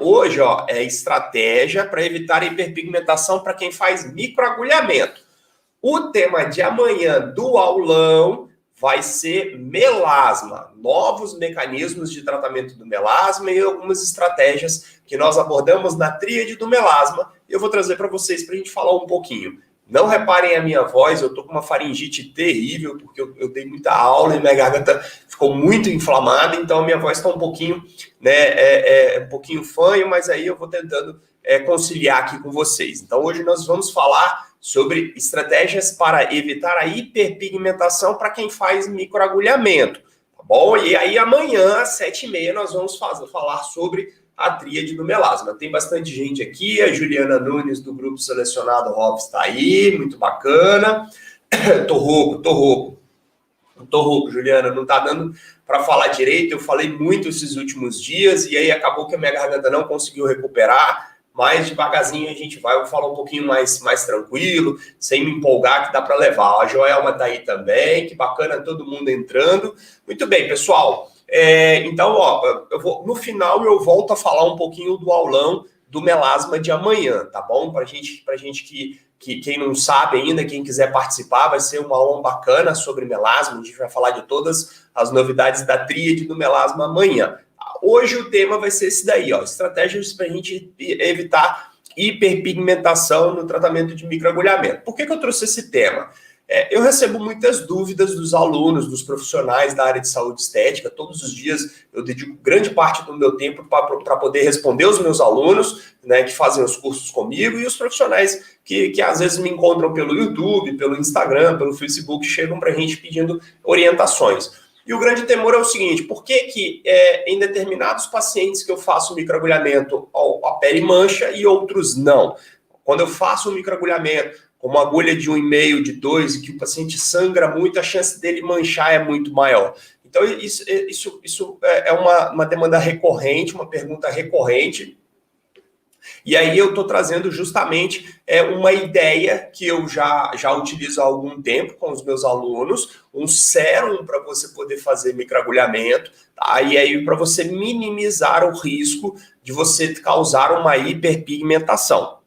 Hoje, ó, é estratégia para evitar hiperpigmentação para quem faz microagulhamento. O tema de amanhã do aulão vai ser melasma, novos mecanismos de tratamento do melasma e algumas estratégias que nós abordamos na tríade do melasma. Eu vou trazer para vocês para a gente falar um pouquinho. Não reparem a minha voz, eu tô com uma faringite terrível, porque eu dei muita aula e minha garganta ficou muito inflamada, então a minha voz está um pouquinho, um pouquinho fanho, mas aí eu vou tentando conciliar aqui com vocês. Então hoje nós vamos falar sobre estratégias para evitar a hiperpigmentação para quem faz microagulhamento, tá bom? E aí amanhã, às 7h30, nós vamos falar sobre a tríade do melasma. Tem bastante gente aqui, a Juliana Nunes do grupo Selecionado Hoff está aí, muito bacana. Tô rouco, Juliana, não tá dando para falar direito, eu falei muito esses últimos dias e aí acabou que a minha garganta não conseguiu recuperar, mas devagarzinho a gente vai, eu vou falar um pouquinho mais tranquilo, sem me empolgar, que dá para levar. A Joelma tá aí também, que bacana, todo mundo entrando. Muito bem, pessoal. Então, ó, no final eu volto a falar um pouquinho do aulão do melasma de amanhã, tá bom? Pra gente que quem não sabe ainda, quem quiser participar, vai ser um aulão bacana sobre melasma. A gente vai falar de todas as novidades da tríade do melasma amanhã. Hoje o tema vai ser esse daí, ó, estratégias para a gente evitar hiperpigmentação no tratamento de microagulhamento. Por que eu trouxe esse tema? Eu recebo muitas dúvidas dos alunos, dos profissionais da área de saúde estética. Todos os dias eu dedico grande parte do meu tempo para poder responder os meus alunos, né, que fazem os cursos comigo, e os profissionais que às vezes me encontram pelo YouTube, pelo Instagram, pelo Facebook, chegam para a gente pedindo orientações. E o grande temor é o seguinte: por que em determinados pacientes que eu faço microagulhamento a pele mancha e outros não? Quando eu faço um microagulhamento com uma agulha de 1,5, de 2, e que o paciente sangra muito, a chance dele manchar é muito maior. Então, isso é uma demanda recorrente, uma pergunta recorrente. E aí eu estou trazendo justamente uma ideia que eu já utilizo há algum tempo com os meus alunos, um sérum para você poder fazer microagulhamento, tá? E aí para você minimizar o risco de você causar uma hiperpigmentação.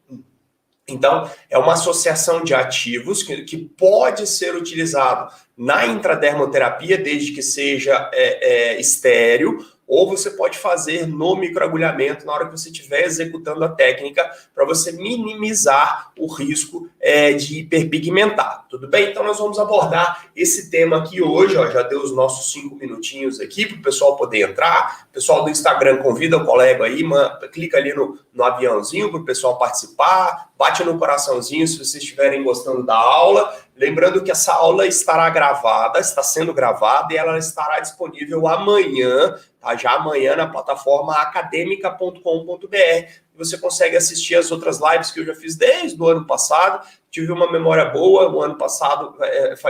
Então, é uma associação de ativos que pode ser utilizado na intradermoterapia, desde que seja estéril, ou você pode fazer no microagulhamento na hora que você estiver executando a técnica para você minimizar o risco de hiperpigmentar, tudo bem? Então nós vamos abordar esse tema aqui hoje, ó, já deu os nossos 5 minutinhos aqui para o pessoal poder entrar. O pessoal do Instagram convida o colega aí, clica ali no aviãozinho para o pessoal participar, bate no coraçãozinho se vocês estiverem gostando da aula. Lembrando que essa aula estará gravada, está sendo gravada e ela estará disponível amanhã, tá? Já amanhã na plataforma academica.com.br. Você consegue assistir as outras lives que eu já fiz desde o ano passado. Tive uma memória boa, o ano passado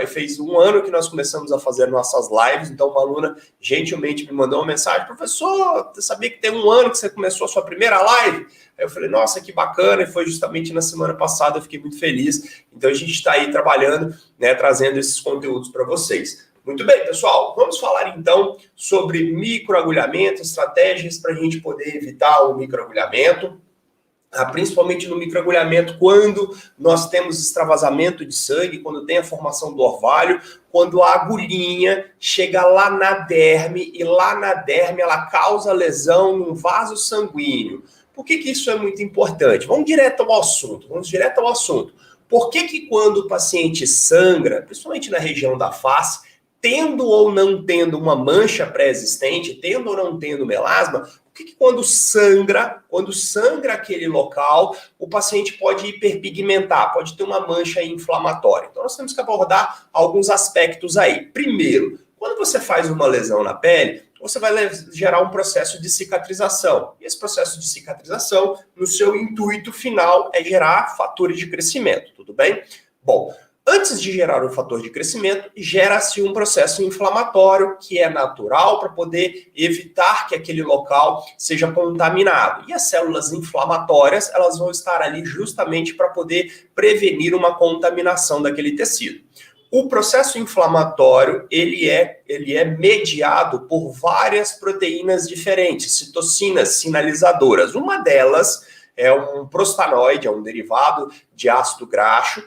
fez um ano que nós começamos a fazer nossas lives, então uma aluna gentilmente me mandou uma mensagem: professor, você sabia que tem um ano que você começou a sua primeira live? Aí eu falei: nossa, que bacana, e foi justamente na semana passada, eu fiquei muito feliz. Então a gente está aí trabalhando, né, trazendo esses conteúdos para vocês. Muito bem, pessoal, vamos falar então sobre microagulhamento, estratégias para a gente poder evitar o microagulhamento. Principalmente no microagulhamento, quando nós temos extravasamento de sangue, quando tem a formação do orvalho, quando a agulhinha chega lá na derme, e lá na derme ela causa lesão num vaso sanguíneo. Por que isso é muito importante? Vamos direto ao assunto. Por que quando o paciente sangra, principalmente na região da face, tendo ou não tendo uma mancha pré-existente, tendo ou não tendo melasma, por que quando sangra aquele local, o paciente pode hiperpigmentar, pode ter uma mancha inflamatória? Então nós temos que abordar alguns aspectos aí. Primeiro, quando você faz uma lesão na pele, você vai gerar um processo de cicatrização. E esse processo de cicatrização, no seu intuito final, é gerar fatores de crescimento, tudo bem? Bom, antes de gerar o fator de crescimento, gera-se um processo inflamatório que é natural para poder evitar que aquele local seja contaminado. E as células inflamatórias, elas vão estar ali justamente para poder prevenir uma contaminação daquele tecido. O processo inflamatório, ele é mediado por várias proteínas diferentes, citocinas sinalizadoras. Uma delas é um prostanoide, é um derivado de ácido graxo,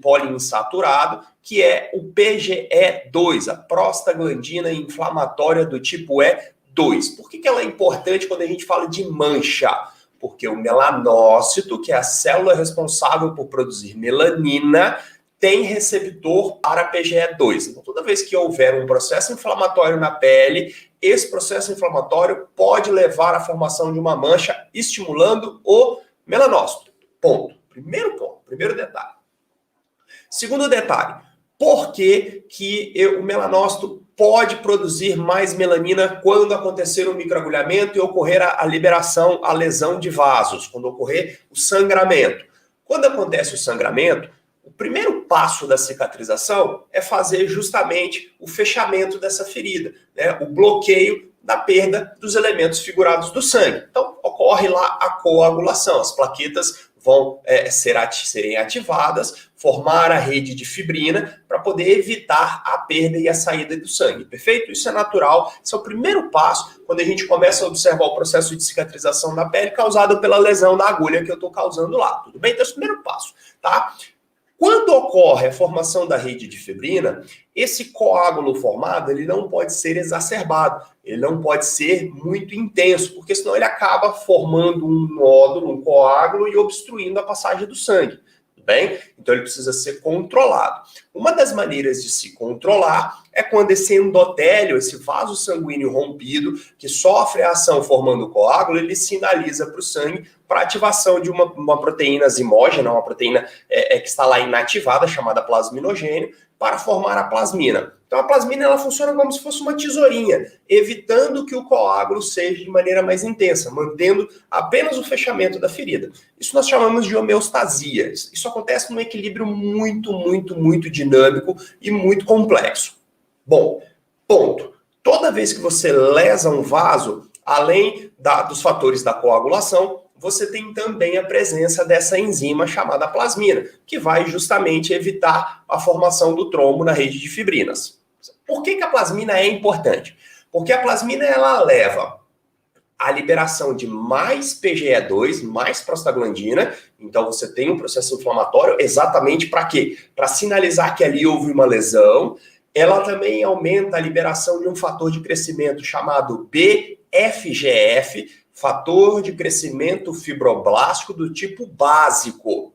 poliinsaturado, que é o PGE2, a prostaglandina inflamatória do tipo E2. Por que ela é importante quando a gente fala de mancha? Porque o melanócito, que é a célula responsável por produzir melanina, tem receptor para PGE2. Então, toda vez que houver um processo inflamatório na pele, esse processo inflamatório pode levar à formação de uma mancha, estimulando o melanócito. Ponto. Primeiro detalhe. Segundo detalhe, por que o melanócito pode produzir mais melanina quando acontecer um microagulhamento e ocorrer a liberação, a lesão de vasos, quando ocorrer o sangramento? Quando acontece o sangramento, o primeiro passo da cicatrização é fazer justamente o fechamento dessa ferida, né? O bloqueio da perda dos elementos figurados do sangue. Então, ocorre lá a coagulação, as plaquetas vão serem ativadas, formar a rede de fibrina para poder evitar a perda e a saída do sangue, perfeito? Isso é natural, esse é o primeiro passo quando a gente começa a observar o processo de cicatrização da pele causado pela lesão da agulha que eu estou causando lá, tudo bem? Então esse é o primeiro passo, tá? Quando ocorre a formação da rede de fibrina, esse coágulo formado ele não pode ser exacerbado, ele não pode ser muito intenso, porque senão ele acaba formando um nódulo, um coágulo e obstruindo a passagem do sangue. Bem? Então ele precisa ser controlado. Uma das maneiras de se controlar é quando esse endotélio, esse vaso sanguíneo rompido, que sofre a ação formando coágulo, ele sinaliza para o sangue para ativação de uma proteína zimógena, uma proteína que está lá inativada, chamada plasminogênio, para formar a plasmina. Então a plasmina ela funciona como se fosse uma tesourinha, evitando que o coágulo seja de maneira mais intensa, mantendo apenas o fechamento da ferida. Isso nós chamamos de homeostasia. Isso acontece num equilíbrio muito dinâmico e muito complexo. Bom, ponto. Toda vez que você lesa um vaso, além dos fatores da coagulação, você tem também a presença dessa enzima chamada plasmina, que vai justamente evitar a formação do trombo na rede de fibrinas. Por que a plasmina é importante? Porque a plasmina ela leva a liberação de mais PGE2, mais prostaglandina, então você tem um processo inflamatório exatamente para quê? Para sinalizar que ali houve uma lesão. Ela também aumenta a liberação de um fator de crescimento chamado BFGF, fator de crescimento fibroblástico do tipo básico.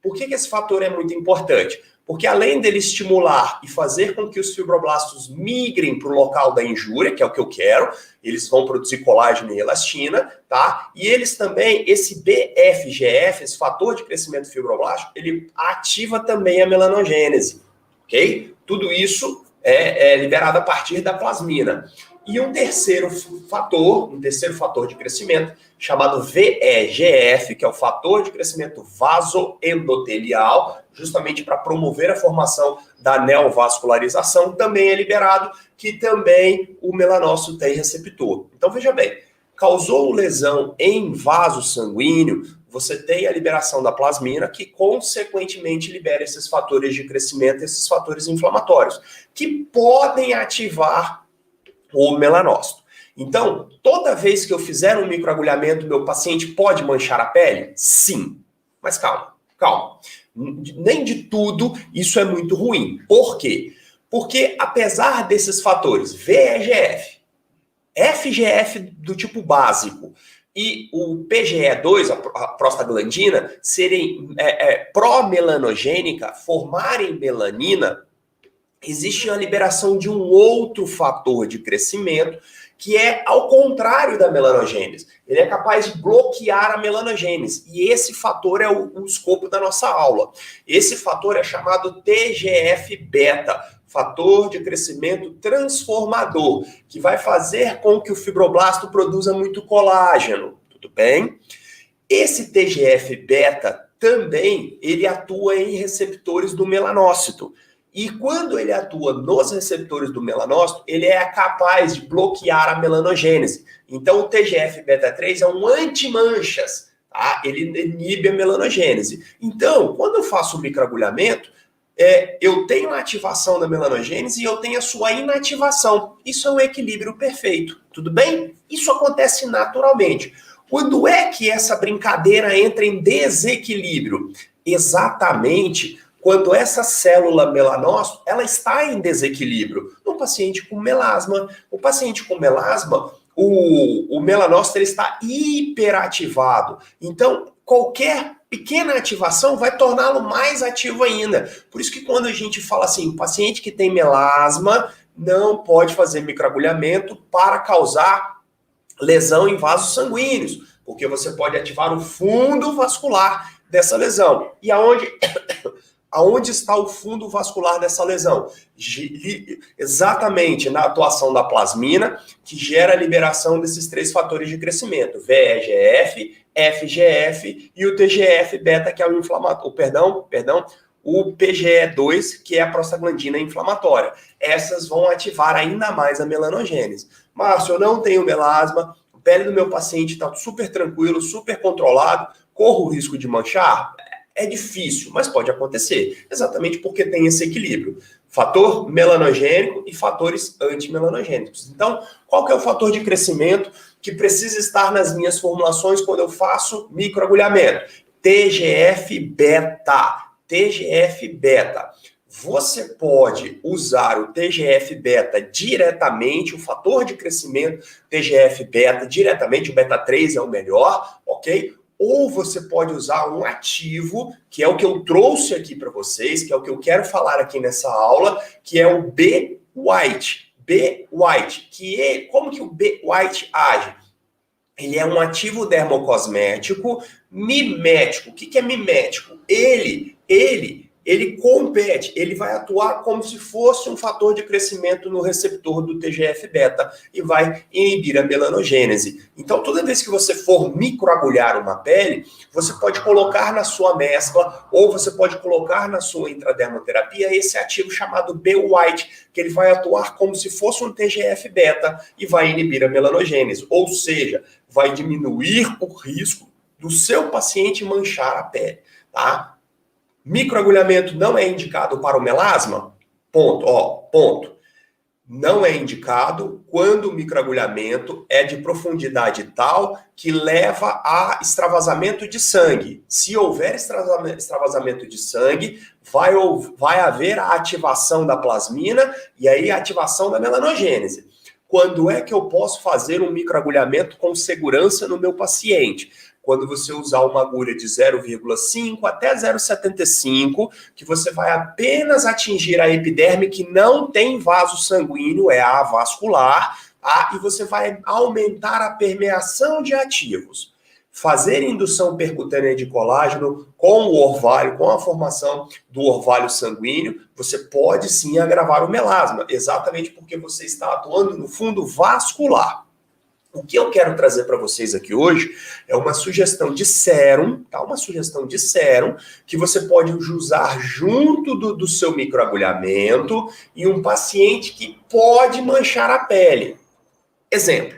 Por que esse fator é muito importante? Porque além dele estimular e fazer com que os fibroblastos migrem para o local da injúria, que é o que eu quero, eles vão produzir colágeno e elastina, tá? E eles também, esse BFGF, esse fator de crescimento fibroblástico, ele ativa também a melanogênese, ok? Tudo isso é liberado a partir da plasmina. E um terceiro fator de crescimento, chamado VEGF, que é o fator de crescimento vasoendotelial, justamente para promover a formação da neovascularização, também é liberado, que também o melanócito tem receptor. Então, veja bem, causou lesão em vaso sanguíneo, você tem a liberação da plasmina, que consequentemente libera esses fatores de crescimento, esses fatores inflamatórios, que podem ativar o melanócito. Então, toda vez que eu fizer um microagulhamento, meu paciente pode manchar a pele? Sim. Mas calma. Nem de tudo isso é muito ruim. Por quê? Porque apesar desses fatores VEGF, FGF do tipo básico e o PGE2, a prostaglandina, serem pró-melanogênica, formarem melanina, existe a liberação de um outro fator de crescimento que é ao contrário da melanogênese. Ele é capaz de bloquear a melanogênese. E esse fator é o escopo da nossa aula. Esse fator é chamado TGF-beta, fator de crescimento transformador, que vai fazer com que o fibroblasto produza muito colágeno. Tudo bem? Esse TGF-beta também ele atua em receptores do melanócito. E quando ele atua nos receptores do melanócito, ele é capaz de bloquear a melanogênese. Então, o TGF-beta3 é um antimanchas, tá? Ele inibe a melanogênese. Então, quando eu faço o microagulhamento, eu tenho a ativação da melanogênese e eu tenho a sua inativação. Isso é um equilíbrio perfeito, tudo bem? Isso acontece naturalmente. Quando é que essa brincadeira entra em desequilíbrio? Exatamente quando essa célula melanócito, ela está em desequilíbrio. No paciente com melasma, o paciente com melasma, o melanócito ele está hiperativado. Então, qualquer pequena ativação vai torná-lo mais ativo ainda. Por isso que quando a gente fala assim, o paciente que tem melasma não pode fazer microagulhamento para causar lesão em vasos sanguíneos, porque você pode ativar o fundo vascular dessa lesão. E aonde está o fundo vascular dessa lesão? Exatamente na atuação da plasmina, que gera a liberação desses 3 fatores de crescimento, VEGF, FGF e o TGF-beta, que é o inflamatório, o PGE2, que é a prostaglandina inflamatória. Essas vão ativar ainda mais a melanogênese. Márcio, eu não tenho melasma, a pele do meu paciente está super tranquilo, super controlado, corro o risco de manchar? É difícil, mas pode acontecer, exatamente porque tem esse equilíbrio. Fator melanogênico e fatores antimelanogênicos. Então, qual que é o fator de crescimento que precisa estar nas minhas formulações quando eu faço microagulhamento? TGF-beta. TGF-beta. Você pode usar o TGF-beta diretamente, o fator de crescimento TGF-beta diretamente, o beta-3 é o melhor, ok? Ou você pode usar um ativo, que é o que eu trouxe aqui para vocês, que é o que eu quero falar aqui nessa aula, que é o B-White. B-White, como que o B-White age? Ele é um ativo dermocosmético mimético. O que é mimético? Ele compete, ele vai atuar como se fosse um fator de crescimento no receptor do TGF-beta e vai inibir a melanogênese. Então, toda vez que você for microagulhar uma pele, você pode colocar na sua mescla ou você pode colocar na sua intradermoterapia esse ativo chamado B-White, que ele vai atuar como se fosse um TGF-beta e vai inibir a melanogênese, ou seja, vai diminuir o risco do seu paciente manchar a pele, tá? Microagulhamento não é indicado para o melasma? Ponto. Não é indicado quando o microagulhamento é de profundidade tal que leva a extravasamento de sangue. Se houver extravasamento de sangue, vai haver a ativação da plasmina e aí a ativação da melanogênese. Quando é que eu posso fazer um microagulhamento com segurança no meu paciente? Quando você usar uma agulha de 0,5 até 0,75, que você vai apenas atingir a epiderme que não tem vaso sanguíneo, é a avascular, e você vai aumentar a permeação de ativos. Fazer indução percutânea de colágeno com o orvalho, com a formação do orvalho sanguíneo, você pode sim agravar o melasma, exatamente porque você está atuando no fundo vascular. O que eu quero trazer para vocês aqui hoje é uma sugestão de sérum, tá? Uma sugestão de sérum que você pode usar junto do seu microagulhamento em um paciente que pode manchar a pele. Exemplo.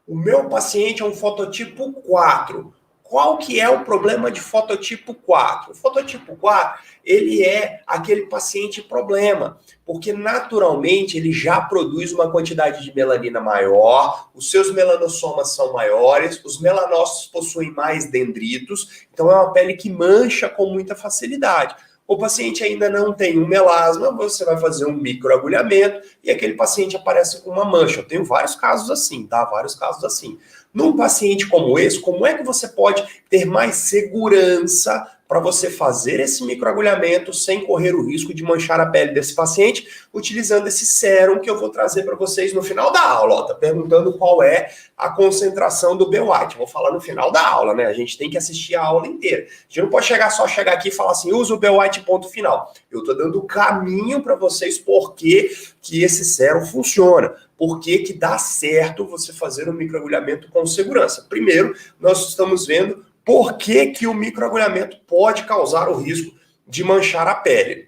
O meu paciente é um fototipo 4. Qual que é o problema de fototipo 4? O fototipo 4, ele é aquele paciente problema, porque naturalmente ele já produz uma quantidade de melanina maior, os seus melanossomas são maiores, os melanócitos possuem mais dendritos, então é uma pele que mancha com muita facilidade. O paciente ainda não tem um melasma, você vai fazer um microagulhamento e aquele paciente aparece com uma mancha. Eu tenho vários casos assim, tá? Vários casos assim. Num paciente como esse, como é que você pode ter mais segurança para você fazer esse microagulhamento sem correr o risco de manchar a pele desse paciente, utilizando esse sérum que eu vou trazer para vocês no final da aula. Tá perguntando qual é a concentração do B-White. Vou falar no final da aula, né? A gente tem que assistir a aula inteira. A gente não pode chegar aqui e falar assim, usa o B-White ponto final. Eu estou dando o caminho para vocês por que esse sérum funciona. Por que dá certo você fazer um microagulhamento com segurança? Primeiro, nós estamos vendo por que o microagulhamento pode causar o risco de manchar a pele.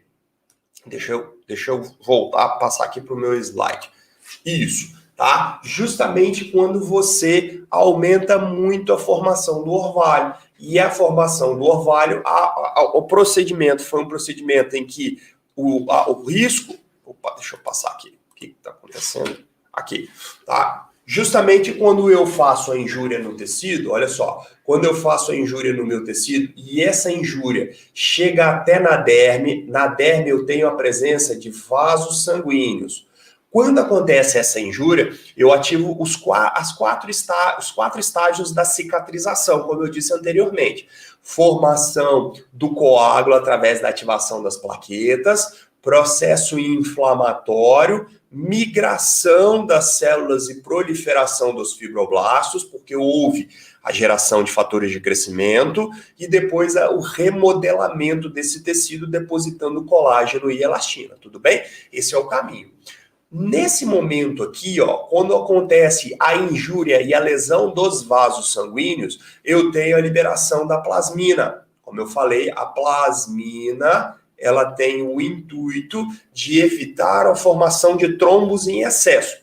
Deixa eu voltar a passar aqui para o meu slide. Isso. tá? Justamente quando você aumenta muito a formação do orvalho. E a formação do orvalho, o procedimento foi um procedimento em que o risco... Opa, deixa eu passar aqui. O que está acontecendo? Aqui, tá? Justamente quando eu faço a injúria no tecido, olha só, quando eu faço a injúria no meu tecido e essa injúria chega até na derme eu tenho a presença de vasos sanguíneos. Quando acontece essa injúria, eu ativo os quatro estágios da cicatrização, como eu disse anteriormente. Formação do coágulo através da ativação das plaquetas, processo inflamatório, migração das células e proliferação dos fibroblastos, porque houve a geração de fatores de crescimento, e depois o remodelamento desse tecido, depositando colágeno e elastina, tudo bem? Esse é o caminho. Nesse momento aqui, ó, quando acontece a injúria e a lesão dos vasos sanguíneos, eu tenho a liberação da plasmina. Como eu falei, a plasmina, ela tem o intuito de evitar a formação de trombos em excesso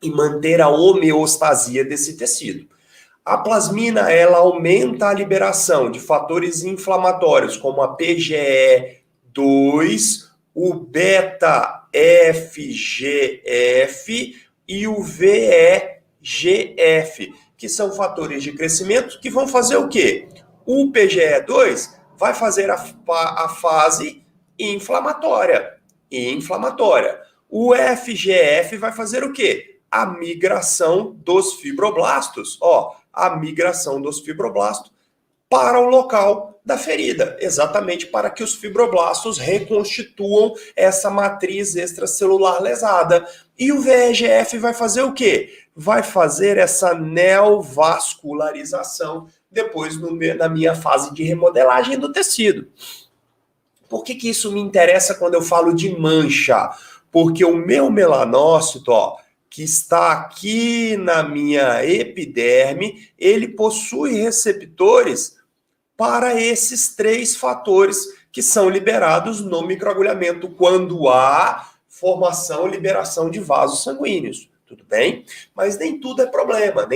e manter a homeostasia desse tecido. A plasmina, ela aumenta a liberação de fatores inflamatórios, como a PGE2, o beta-FGF e o VEGF, que são fatores de crescimento que vão fazer o quê? O PGE2 vai fazer a fase inflamatória. O FGF vai fazer o quê? A migração dos fibroblastos. Ó, a migração dos fibroblastos para o local da ferida, exatamente para que os fibroblastos reconstituam essa matriz extracelular lesada. E o VEGF vai fazer o quê? Vai fazer essa neovascularização depois na minha fase de remodelagem do tecido. Por que isso me interessa quando eu falo de mancha? Porque o meu melanócito, ó, que está aqui na minha epiderme, ele possui receptores para esses três fatores que são liberados no microagulhamento quando há formação e liberação de vasos sanguíneos. Tudo bem? Mas nem tudo é problema,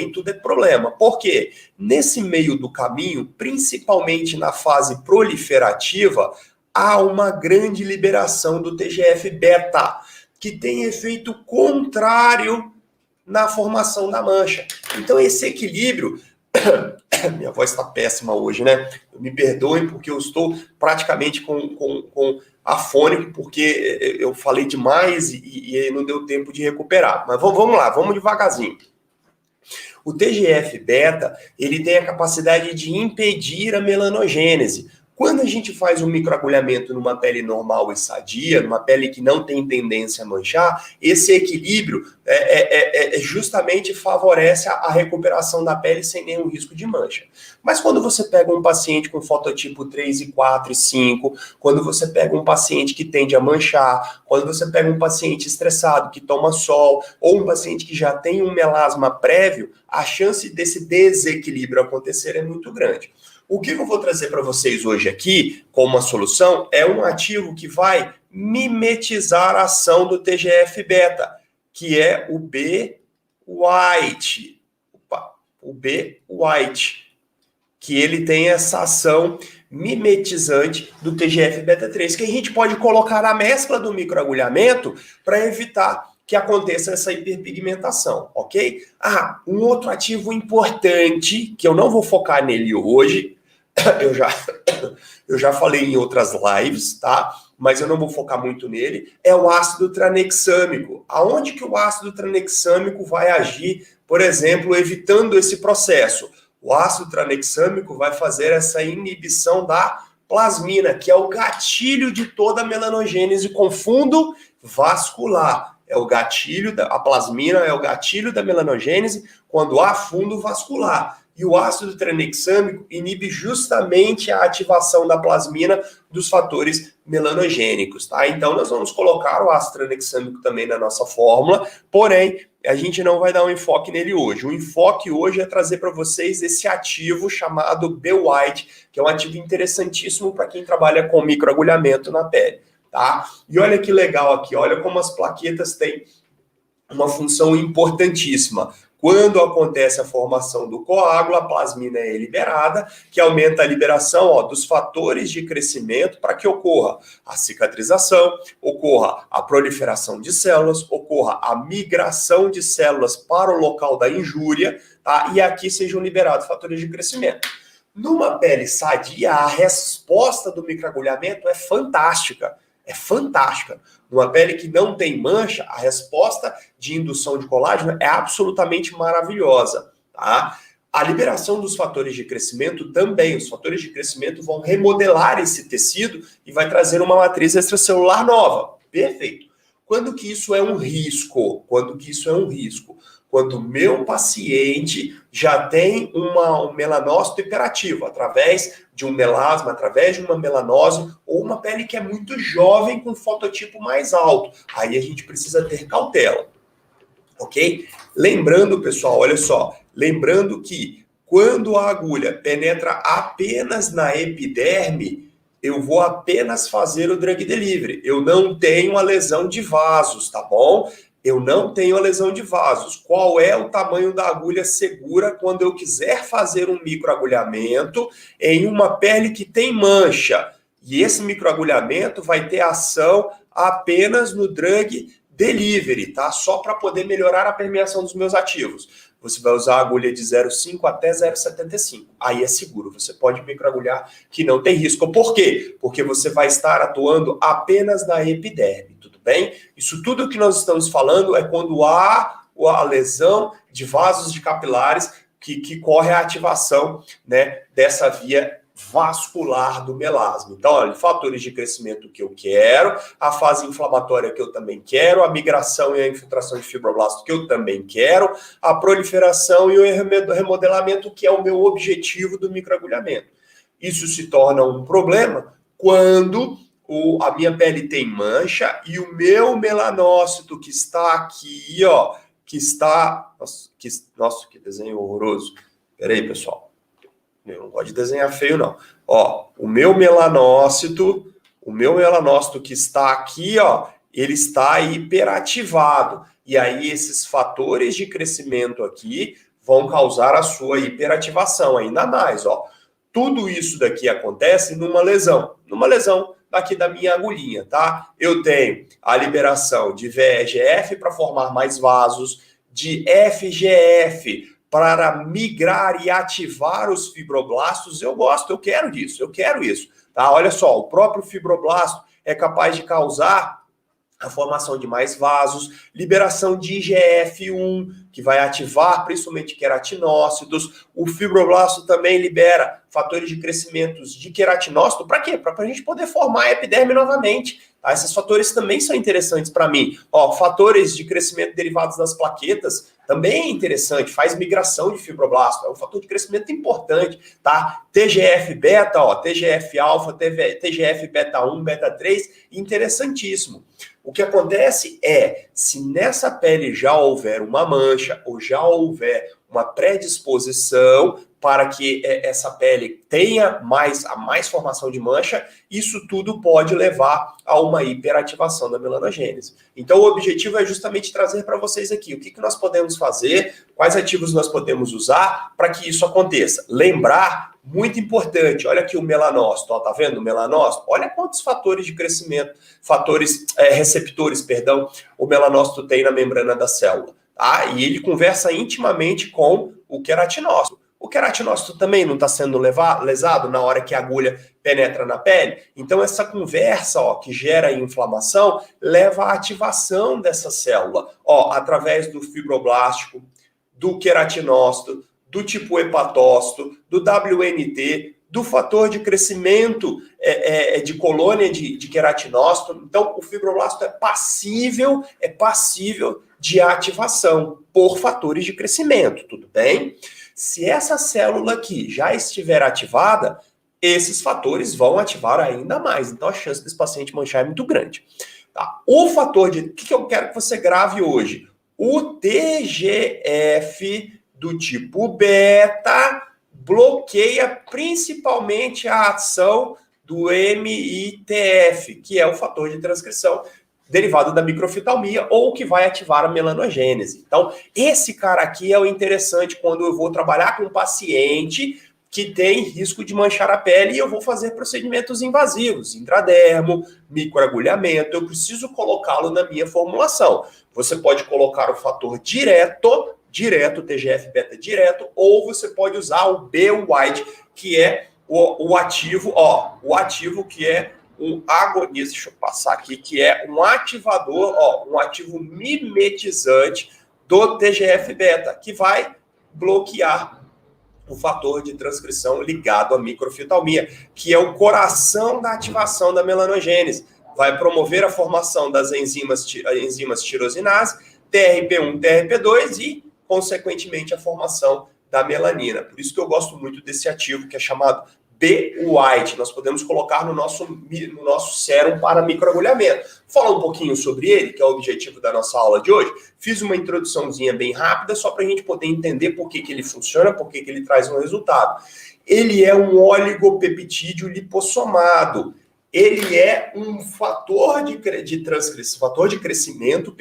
Por quê? Nesse meio do caminho, principalmente na fase proliferativa, há uma grande liberação do TGF-beta, que tem efeito contrário na formação da mancha. Então, esse equilíbrio... Minha voz está péssima hoje, né? Me perdoem porque eu estou praticamente com afônico, porque eu falei demais e não deu tempo de recuperar. Mas vamos lá, vamos devagarzinho. O TGF-beta, ele tem a capacidade de impedir a melanogênese. Quando a gente faz um microagulhamento numa pele normal e sadia, numa pele que não tem tendência a manchar, esse equilíbrio justamente favorece a recuperação da pele sem nenhum risco de mancha. Mas quando você pega um paciente com fototipo 3 e 4 e 5, quando você pega um paciente que tende a manchar, quando você pega um paciente estressado que toma sol, ou um paciente que já tem um melasma prévio, a chance desse desequilíbrio acontecer é muito grande. O que eu vou trazer para vocês hoje aqui, como uma solução, é um ativo que vai mimetizar a ação do TGF-beta, que é o B-White. O B-White, que ele tem essa ação mimetizante do TGF-beta3, que a gente pode colocar na mescla do microagulhamento para evitar que aconteça essa hiperpigmentação, ok? Um outro ativo importante, que eu não vou focar nele hoje, eu já falei em outras lives, tá? Mas eu não vou focar muito nele, é o ácido tranexâmico. Aonde que o ácido tranexâmico vai agir, por exemplo, evitando esse processo? O ácido tranexâmico vai fazer essa inibição da plasmina, que é o gatilho de toda a melanogênese com fundo vascular. É o gatilho, a plasmina é o gatilho da melanogênese quando há fundo vascular. E o ácido tranexâmico inibe justamente a ativação da plasmina dos fatores melanogênicos, tá? Então, nós vamos colocar o ácido tranexâmico também na nossa fórmula, porém, a gente não vai dar um enfoque nele hoje. O enfoque hoje é trazer para vocês esse ativo chamado B-White, que é um ativo interessantíssimo para quem trabalha com microagulhamento na pele, tá? E olha que legal aqui, olha como as plaquetas têm uma função importantíssima. Quando acontece a formação do coágulo, a plasmina é liberada, que aumenta a liberação dos fatores de crescimento para que ocorra a cicatrização, ocorra a proliferação de células, ocorra a migração de células para o local da injúria, tá? E aqui sejam liberados fatores de crescimento. Numa pele sadia, a resposta do microagulhamento é fantástica. É fantástica. Numa pele que não tem mancha, a resposta de indução de colágeno é absolutamente maravilhosa, tá? A liberação dos fatores de crescimento também. Os fatores de crescimento vão remodelar esse tecido e vai trazer uma matriz extracelular nova. Perfeito. Quando que isso é um risco? Quando que isso é um risco? Quando o meu paciente já tem um melanócito hiperativo, através de um melasma, através de uma melanose, ou uma pele que é muito jovem com fototipo mais alto. Aí a gente precisa ter cautela, ok? Lembrando, pessoal, olha só, lembrando que quando a agulha penetra apenas na epiderme, eu vou apenas fazer o drug delivery. Eu não tenho a lesão de vasos, tá bom? Eu não tenho a lesão de vasos. Qual é o tamanho da agulha segura quando eu quiser fazer um microagulhamento em uma pele que tem mancha? E esse microagulhamento vai ter ação apenas no drug delivery, tá? Só para poder melhorar a permeação dos meus ativos. Você vai usar a agulha de 0,5 até 0,75. Aí é seguro, você pode microagulhar que não tem risco. Por quê? Porque você vai estar atuando apenas na epiderme, tudo bem? Isso tudo que nós estamos falando é quando há a lesão de vasos de capilares que corre a ativação, né, dessa via vascular do melasma. Então, olha, fatores de crescimento que eu quero, a fase inflamatória que eu também quero, a migração e a infiltração de fibroblasto que eu também quero, a proliferação e o remodelamento que é o meu objetivo do microagulhamento. Isso se torna um problema quando a minha pele tem mancha e o meu melanócito que está aqui, ó, que está... Nossa, que desenho horroroso. Peraí, pessoal. Eu não gosto de desenhar feio, não. Ó, o meu melanócito que está aqui, ó, ele está hiperativado. E aí esses fatores de crescimento aqui vão causar a sua hiperativação ainda mais, ó. Tudo isso daqui acontece numa lesão daqui da minha agulhinha, tá? Eu tenho a liberação de VEGF para formar mais vasos, de FGF para migrar e ativar os fibroblastos. Eu gosto, eu quero isso, tá? Olha só, o próprio fibroblasto é capaz de causar a formação de mais vasos, liberação de IGF-1, que vai ativar principalmente queratinócitos. O fibroblasto também libera fatores de crescimento de queratinócito. Para quê? Para a gente poder formar a epiderme novamente. Tá? Esses fatores também são interessantes para mim. Ó, fatores de crescimento derivados das plaquetas também é interessante, faz migração de fibroblasto, é um fator de crescimento importante, tá? TGF-beta, ó, TGF-alfa, TGF-beta 1, beta 3, interessantíssimo. O que acontece é, se nessa pele já houver uma mancha ou já houver uma predisposição para que essa pele tenha mais formação de mancha, isso tudo pode levar a uma hiperativação da melanogênese. Então, o objetivo é justamente trazer para vocês aqui o que nós podemos fazer, quais ativos nós podemos usar para que isso aconteça. Lembrar, muito importante, olha aqui o melanócito, ó, tá vendo o melanócito? Olha quantos fatores de crescimento, receptores, perdão, o melanócito tem na membrana da célula, tá? E ele conversa intimamente com o queratinócito. O queratinócito também não está sendo lesado na hora que a agulha penetra na pele? Então, essa conversa, ó, que gera inflamação leva à ativação dessa célula, ó, através do fibroblástico, do queratinócito, do tipo hepatócito, do WNT, do fator de crescimento de colônia de queratinócito. Então, o fibroblasto é passível de ativação por fatores de crescimento, tudo bem? Se essa célula aqui já estiver ativada, esses fatores vão ativar ainda mais. Então, a chance desse paciente manchar é muito grande. Tá? O fator de... O que eu quero que você grave hoje? O TGF do tipo beta bloqueia principalmente a ação do MITF, que é o fator de transcrição derivado da microfitalmia, ou que vai ativar a melanogênese. Então, esse cara aqui é o interessante quando eu vou trabalhar com um paciente que tem risco de manchar a pele e eu vou fazer procedimentos invasivos, intradermo, microagulhamento, eu preciso colocá-lo na minha formulação. Você pode colocar o fator direto, TGF-beta direto, ou você pode usar o B-White, que é o ativo, o ativo que é um agonista, deixa eu passar aqui, que é um ativador, um ativo mimetizante do TGF-beta, que vai bloquear o fator de transcrição ligado à microfitalmia, que é o coração da ativação da melanogênese. Vai promover a formação das enzimas tirosinase, TRP1, TRP2 e, consequentemente, a formação da melanina. Por isso que eu gosto muito desse ativo, que é chamado B-White. Nós podemos colocar no nosso sérum para microagulhamento. Falar um pouquinho sobre ele, que é o objetivo da nossa aula de hoje. Fiz uma introduçãozinha bem rápida, só para a gente poder entender por que ele funciona, por que ele traz um resultado. Ele é um oligopeptídeo lipossomado. Ele é um fator de transcrição, fator de crescimento,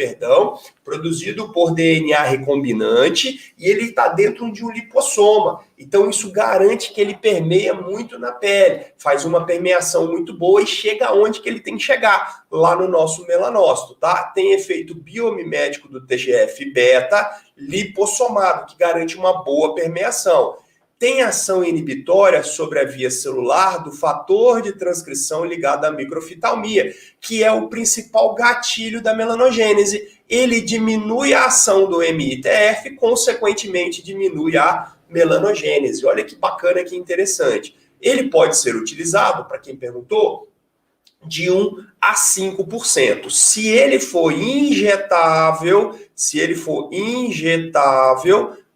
produzido por DNA recombinante, e ele está dentro de um lipossoma. Então, isso garante que ele permeia muito na pele, faz uma permeação muito boa e chega aonde que ele tem que chegar, lá no nosso melanócito, tá? Tem efeito biomimético do TGF-beta lipossomado, que garante uma boa permeação. Tem ação inibitória sobre a via celular do fator de transcrição ligado à microfitalmia, que é o principal gatilho da melanogênese. Ele diminui a ação do MITF, consequentemente diminui a melanogênese. Olha que bacana, que interessante. Ele pode ser utilizado, para quem perguntou, de 1 a 5%. Se ele for injetável,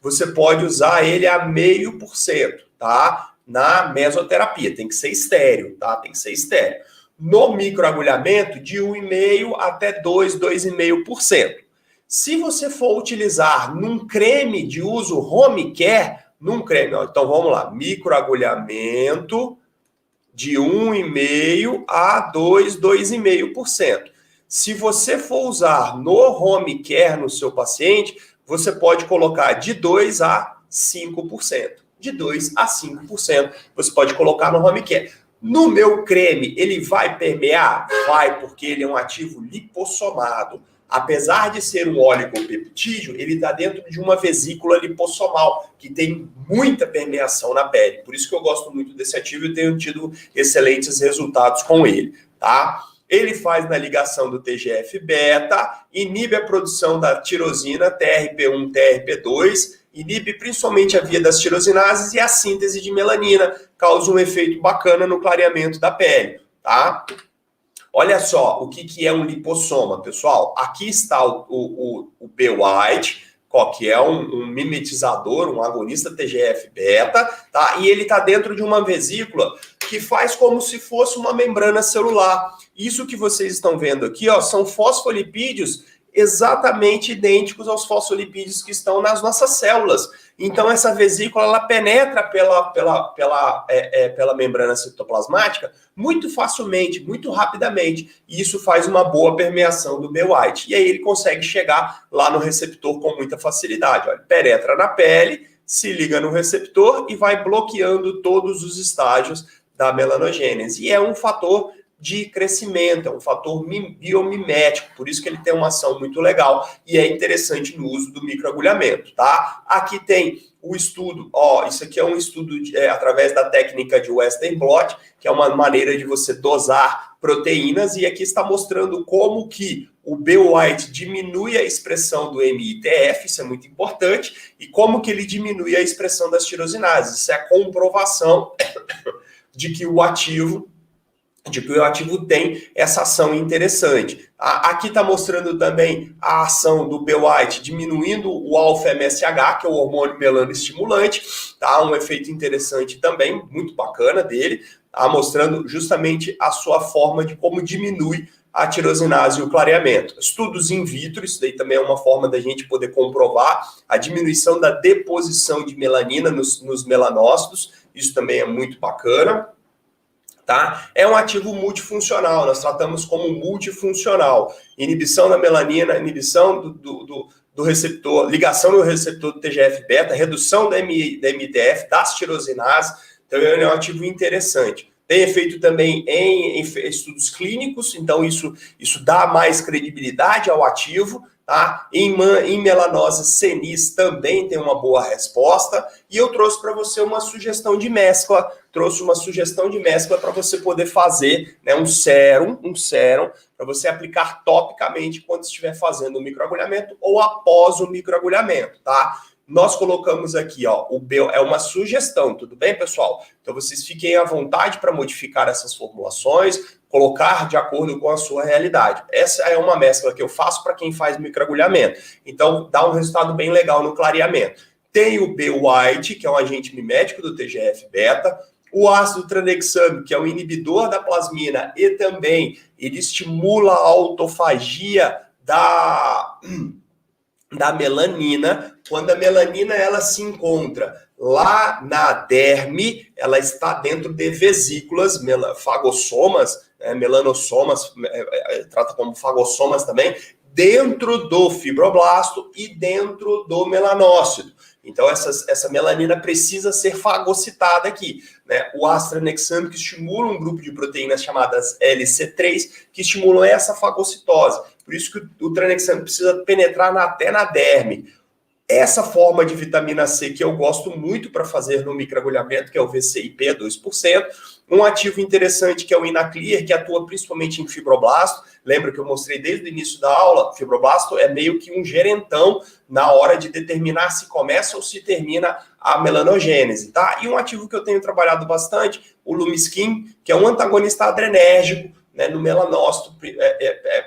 você pode usar ele a 0,5%, tá? Na mesoterapia, tem que ser estéreo, tá? Tem que ser estéreo. No microagulhamento, de 1,5% até 2,5%. Se você for utilizar num creme de uso home care, então vamos lá, microagulhamento de 1,5% a 2,5%. Se você for usar no home care no seu paciente, você pode colocar de 2% a 5%. De 2% a 5%. Você pode colocar no home care. No meu creme, ele vai permear? Vai, porque ele é um ativo lipossomado. Apesar de ser um oligopeptídeo, ele está dentro de uma vesícula lipossomal, que tem muita permeação na pele. Por isso que eu gosto muito desse ativo e tenho tido excelentes resultados com ele, tá? Ele faz na ligação do TGF-beta, inibe a produção da tirosina, TRP1, TRP2, inibe principalmente a via das tirosinases e a síntese de melanina, causa um efeito bacana no clareamento da pele, tá? Olha só o que é um lipossoma, pessoal. Aqui está o B-White, que é um mimetizador, um agonista TGF-beta, tá? E ele está dentro de uma vesícula que faz como se fosse uma membrana celular. Isso que vocês estão vendo aqui, são fosfolipídios exatamente idênticos aos fosfolipídios que estão nas nossas células. Então, essa vesícula, ela penetra pela membrana citoplasmática muito facilmente, muito rapidamente. E isso faz uma boa permeação do B-White. E aí ele consegue chegar lá no receptor com muita facilidade. Olha, penetra na pele, se liga no receptor e vai bloqueando todos os estágios da melanogênese. E é um fator de crescimento, é um fator biomimético, por isso que ele tem uma ação muito legal e é interessante no uso do microagulhamento, tá? Aqui tem o estudo, isso aqui é um estudo através da técnica de Western blot, que é uma maneira de você dosar proteínas, e aqui está mostrando como que o B-White diminui a expressão do MITF, isso é muito importante, e como que ele diminui a expressão das tirosinases. Isso é a comprovação de que o ativo tem essa ação interessante. Aqui está mostrando também a ação do B-White diminuindo o alfa-MSH, que é o hormônio melanoestimulante, tá? Um efeito interessante também, muito bacana dele, tá? Mostrando justamente a sua forma de como diminui a tirosinase e o clareamento. Estudos in vitro, isso daí também é uma forma da gente poder comprovar a diminuição da deposição de melanina nos melanócitos, isso também é muito bacana. tá? É um ativo multifuncional, nós tratamos como multifuncional. Inibição da melanina, inibição do receptor, ligação do receptor do TGF-beta, redução da MDF, das tirosinases, então é um ativo interessante. Tem efeito também em estudos clínicos, então isso dá mais credibilidade ao ativo, tá? Em melanose senis também tem uma boa resposta, e eu trouxe para você uma sugestão de mescla, para você poder fazer, né, um sérum para você aplicar topicamente quando estiver fazendo o microagulhamento ou após o microagulhamento, tá? Nós colocamos aqui, ó, é uma sugestão, tudo bem, pessoal? Então vocês fiquem à vontade para modificar essas formulações, colocar de acordo com a sua realidade. Essa é uma mescla que eu faço para quem faz microagulhamento. Então dá um resultado bem legal no clareamento. Tem o B-White, que é um agente mimético do TGF-beta, o ácido tranexâmico, que é um inibidor da plasmina e também ele estimula a autofagia da melanina. Quando a melanina ela se encontra lá na derme, ela está dentro de vesículas, fagossomas, melanossomas, trata como fagossomas também, dentro do fibroblasto e dentro do melanócito. Então, essa melanina precisa ser fagocitada aqui, né? O ácido tranexâmico estimula um grupo de proteínas chamadas LC3, que estimulam essa fagocitose. Por isso que o tranexâmico precisa penetrar até na derme. Essa forma de vitamina C que eu gosto muito para fazer no microagulhamento, que é o VCIP, 2%. Um ativo interessante que é o Inaclear, que atua principalmente em fibroblasto. Lembra que eu mostrei desde o início da aula? Fibroblasto é meio que um gerentão na hora de determinar se começa ou se termina a melanogênese, tá? E um ativo que eu tenho trabalhado bastante, o Lumiskin, que é um antagonista adrenérgico, né, no melanócito,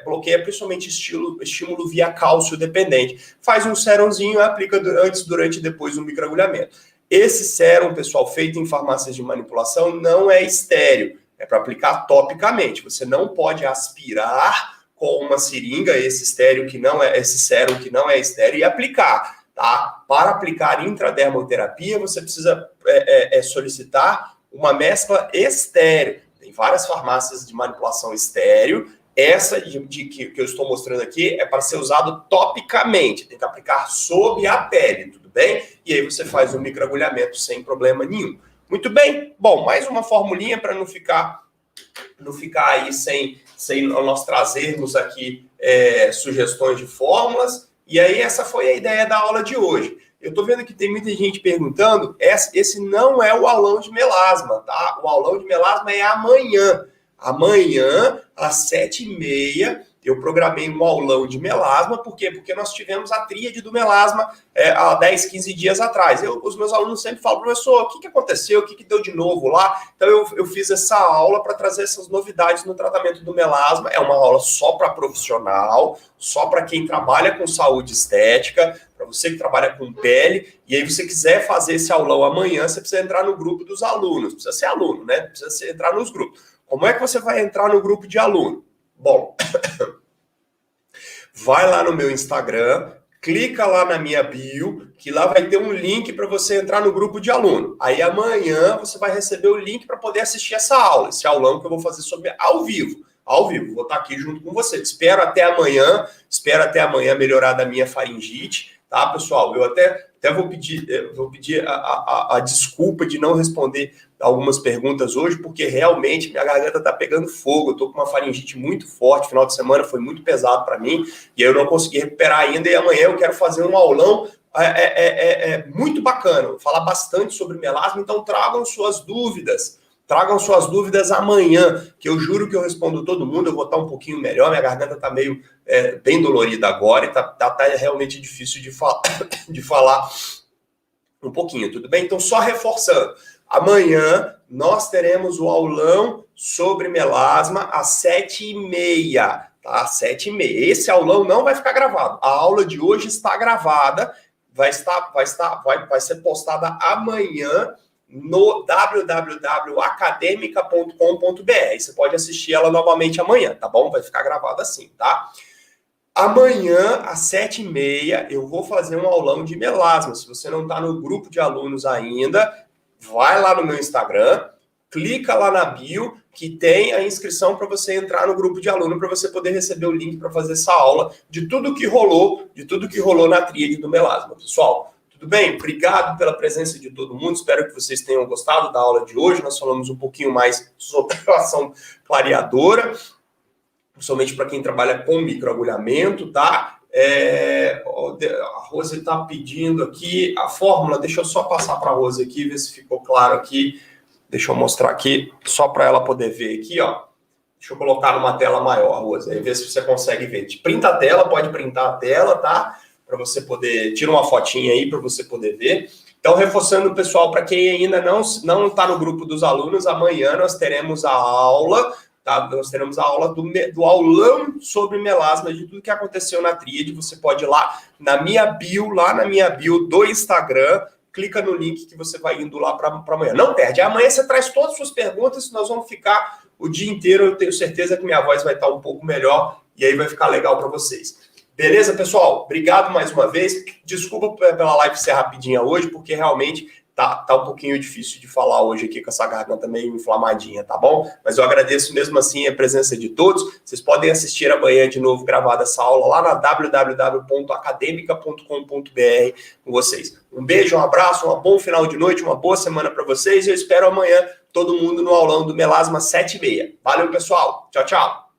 bloqueia principalmente estímulo via cálcio dependente. Faz um sérumzinho, aplica antes, durante e depois do microagulhamento. Esse sérum, pessoal, feito em farmácias de manipulação, não é estéreo, é para aplicar topicamente. Você não pode aspirar com uma seringa esse sérum que não é estéreo e aplicar, tá? Para aplicar intradermoterapia, você precisa solicitar uma mescla estéreo. Tem várias farmácias de manipulação estéreo. Essa que eu estou mostrando aqui é para ser usado topicamente. Tem que aplicar sob a pele, tudo bem? E aí você faz o microagulhamento sem problema nenhum. Muito bem. Bom, mais uma formulinha para não ficar aí sem nós trazermos aqui sugestões de fórmulas. E aí essa foi a ideia da aula de hoje. Eu estou vendo que tem muita gente perguntando, esse não é o aulão de melasma, tá? O aulão de melasma é amanhã. Amanhã, às 7h30, eu programei um aulão de melasma. Por quê? Porque nós tivemos a tríade do melasma há 10, 15 dias atrás. Os meus alunos sempre falam, professor, o que aconteceu? O que deu de novo lá? Então, eu fiz essa aula para trazer essas novidades no tratamento do melasma. É uma aula só para profissional, só para quem trabalha com saúde estética, para você que trabalha com pele, e aí você quiser fazer esse aulão amanhã, você precisa entrar no grupo dos alunos. Precisa ser aluno, né? Precisa entrar nos grupos. Como é que você vai entrar no grupo de aluno? Bom, vai lá no meu Instagram, clica lá na minha bio, que lá vai ter um link para você entrar no grupo de aluno. Aí amanhã você vai receber o link para poder assistir essa aula, esse aulão que eu vou fazer ao vivo. Vou estar aqui junto com você. Espero até amanhã melhorar da minha faringite, tá, pessoal? Eu até vou pedir a desculpa de não responder algumas perguntas hoje, porque realmente minha garganta está pegando fogo. Eu estou com uma faringite muito forte, final de semana foi muito pesado para mim, e eu não consegui recuperar ainda, e amanhã eu quero fazer um aulão muito bacana, vou falar bastante sobre melasma, então tragam suas dúvidas amanhã, que eu juro que eu respondo todo mundo. Eu vou estar um pouquinho melhor, minha garganta está meio bem dolorida agora, e tá realmente difícil de falar um pouquinho, tudo bem? Então, só reforçando, amanhã nós teremos o aulão sobre melasma às 7h30, tá? 7h30. Esse aulão não vai ficar gravado. A aula de hoje está gravada, vai ser postada amanhã no www.academica.com.br. Você pode assistir ela novamente amanhã, tá bom? Vai ficar gravada assim, tá? Amanhã, às 7h30, eu vou fazer um aulão de melasma. Se você não está no grupo de alunos ainda, vai lá no meu Instagram, clica lá na bio que tem a inscrição para você entrar no grupo de aluno, para você poder receber o link para fazer essa aula de tudo que rolou na tríade do melasma. Pessoal, tudo bem? Obrigado pela presença de todo mundo, espero que vocês tenham gostado da aula de hoje. Nós falamos um pouquinho mais sobre a ação clareadora, principalmente para quem trabalha com microagulhamento, tá? A Rose está pedindo aqui a fórmula, deixa eu só passar para a Rose aqui, ver se ficou claro aqui. Deixa eu mostrar aqui, só para ela poder ver aqui, ó. Deixa eu colocar numa tela maior, Rose, aí ver se você consegue ver. Printa a tela, pode printar a tela, tá? Para você poder, tira uma fotinha aí para você poder ver. Então, reforçando, pessoal, para quem ainda não está no grupo dos alunos, amanhã nós teremos a aula, tá? Nós teremos a aula do aulão sobre melasma, de tudo que aconteceu na tríade. Você pode ir lá na minha bio do Instagram, clica no link que você vai indo lá para amanhã. Não perde, amanhã você traz todas as suas perguntas, nós vamos ficar o dia inteiro, eu tenho certeza que minha voz vai estar um pouco melhor e aí vai ficar legal para vocês. Beleza, pessoal? Obrigado mais uma vez. Desculpa pela live ser rapidinha hoje, porque realmente tá um pouquinho difícil de falar hoje aqui com essa garganta meio inflamadinha, tá bom? Mas eu agradeço mesmo assim a presença de todos. Vocês podem assistir amanhã de novo gravada essa aula lá na www.academica.com.br com vocês. Um beijo, um abraço, um bom final de noite, uma boa semana para vocês. Eu espero amanhã todo mundo no aulão do Melasma 7h30. Valeu, pessoal. Tchau, tchau.